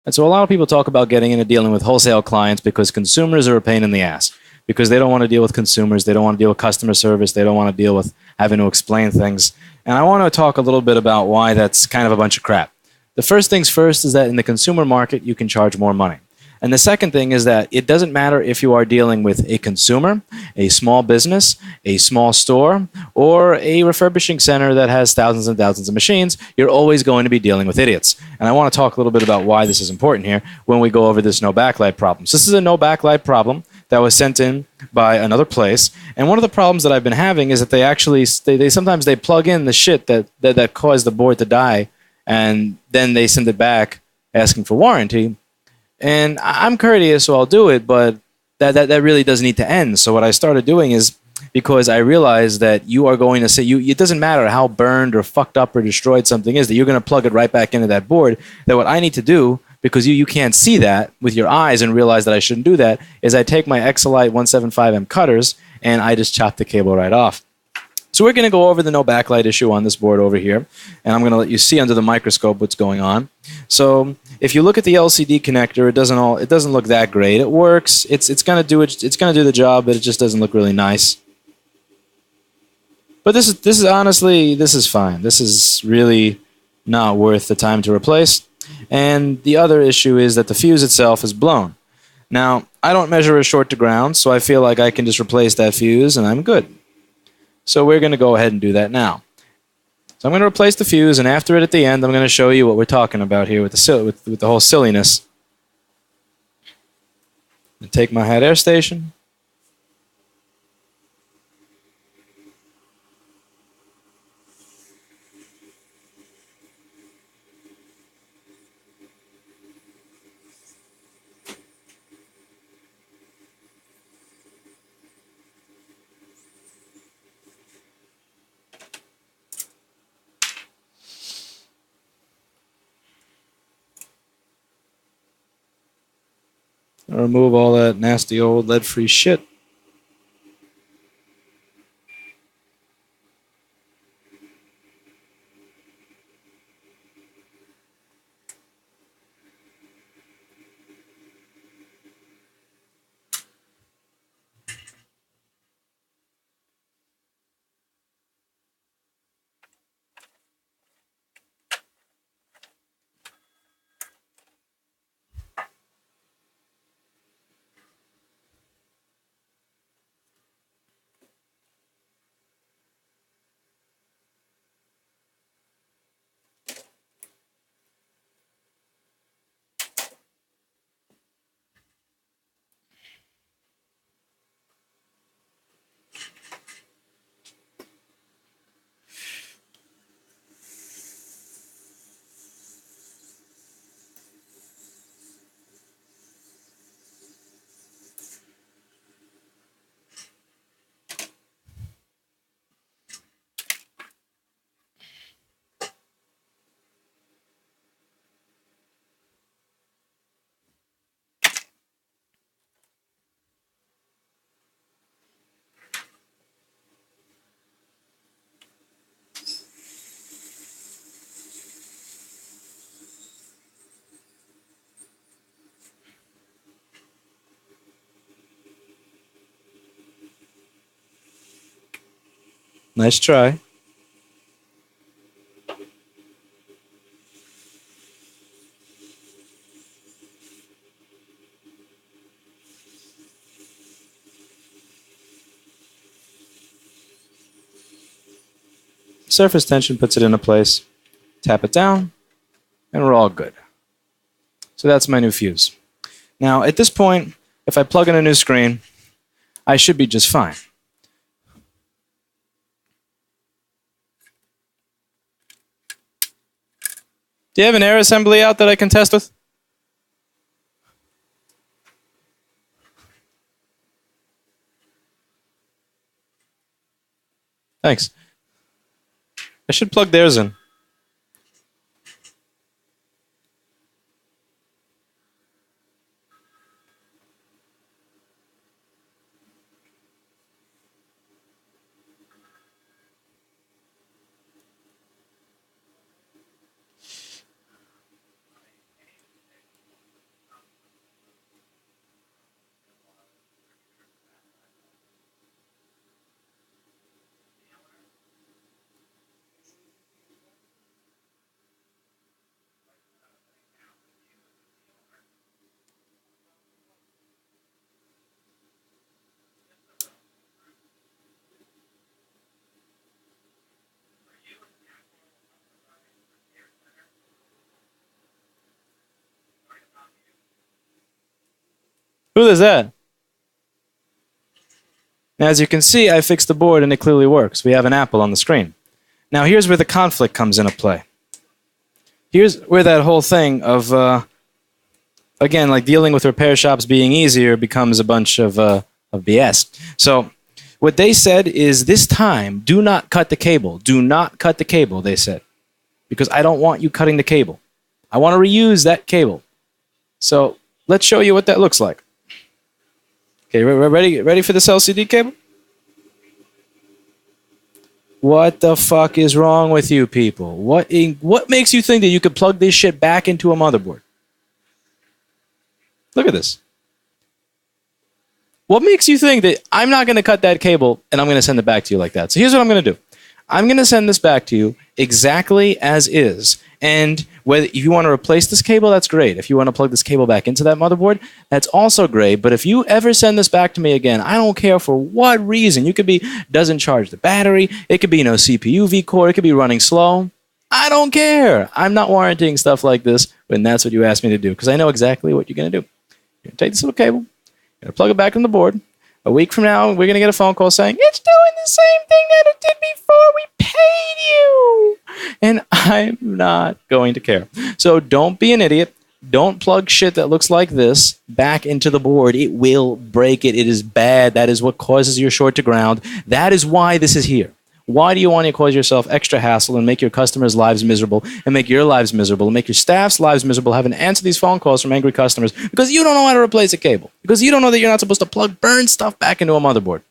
And so a lot of people talk about getting into dealing with wholesale clients because consumers are a pain in the ass. Because they don't want to deal with consumers, they don't want to deal with customer service, they don't want to deal with having to explain things. And I want to talk a little bit about why that's kind of a bunch of crap. The first things first is that in the consumer market, you can charge more money. And the second thing is that it doesn't matter if you are dealing with a consumer, a small business, a small store, or a refurbishing center that has thousands and thousands of machines, you're always going to be dealing with idiots. And I want to talk a little bit about why this is important here when we go over this no backlight problem. So this is a no backlight problem that was sent in by another place. And one of the problems that I've been having is that they actually, they sometimes they plug in the shit that caused the board to die, and then they send it back asking for warranty. And I'm courteous, so I'll do it, but that really does need to end. So what I started doing is, because I realized that you are going to say, it doesn't matter how burned or fucked up or destroyed something is, that you're going to plug it right back into that board, that what I need to do, because you can't see that with your eyes and realize that I shouldn't do that, is I take my Exolite 175M cutters and I just chop the cable right off. So we're going to go over the no backlight issue on this board over here, and I'm going to let you see under the microscope what's going on. So if you look at the LCD connector, it doesn't look that great. It works. It's going to do it. It's going to do the job, but it just doesn't look really nice. But this is honestly, this is fine. This is really not worth the time to replace. And the other issue is that the fuse itself is blown. Now, I don't measure a short to ground, so I feel like I can just replace that fuse and I'm good. So we're going to go ahead and do that now. So I'm going to replace the fuse, and after it at the end, I'm going to show you what we're talking about here with the whole silliness. And take my hot air station. Remove all that nasty old lead-free shit. Nice try. Surface tension puts it into place. Tap it down, and we're all good. So that's my new fuse. Now, at this point, if I plug in a new screen, I should be just fine. Do you have an air assembly out that I can test with? Thanks. I should plug theirs in. Who does that? Now, as you can see, I fixed the board and it clearly works. We have an apple on the screen. Now, here's where the conflict comes into play. Here's where that whole thing of, again, like dealing with repair shops being easier becomes a bunch of BS. So, what they said is this time, do not cut the cable. Do not cut the cable, they said. Because I don't want you cutting the cable. I want to reuse that cable. So, let's show you what that looks like. Okay, ready for this LCD cable? What the fuck is wrong with you people? What makes you think that you could plug this shit back into a motherboard? Look at this. What makes you think that I'm not going to cut that cable and I'm going to send it back to you like that? So here's what I'm going to do. I'm going to send this back to you exactly as is. And if you want to replace this cable, that's great. If you want to plug this cable back into that motherboard, that's also great. But if you ever send this back to me again, I don't care for what reason. You could be doesn't charge the battery. It could be no CPU vCore. It could be running slow. I don't care. I'm not warranting stuff like this when that's what you asked me to do because I know exactly what you're going to do. You're going to take this little cable. You're going to plug it back in the board. A week from now, we're going to get a phone call saying, it's doing the same thing that it did before we paid you. And I'm not going to care. So don't be an idiot. Don't plug shit that looks like this back into the board. It will break it. It is bad. That is what causes your short to ground. That is why this is here. Why do you want to cause yourself extra hassle and make your customers' lives miserable and make your lives miserable and make your staff's lives miserable having to answer these phone calls from angry customers because you don't know how to replace a cable, because you don't know that you're not supposed to plug burned stuff back into a motherboard.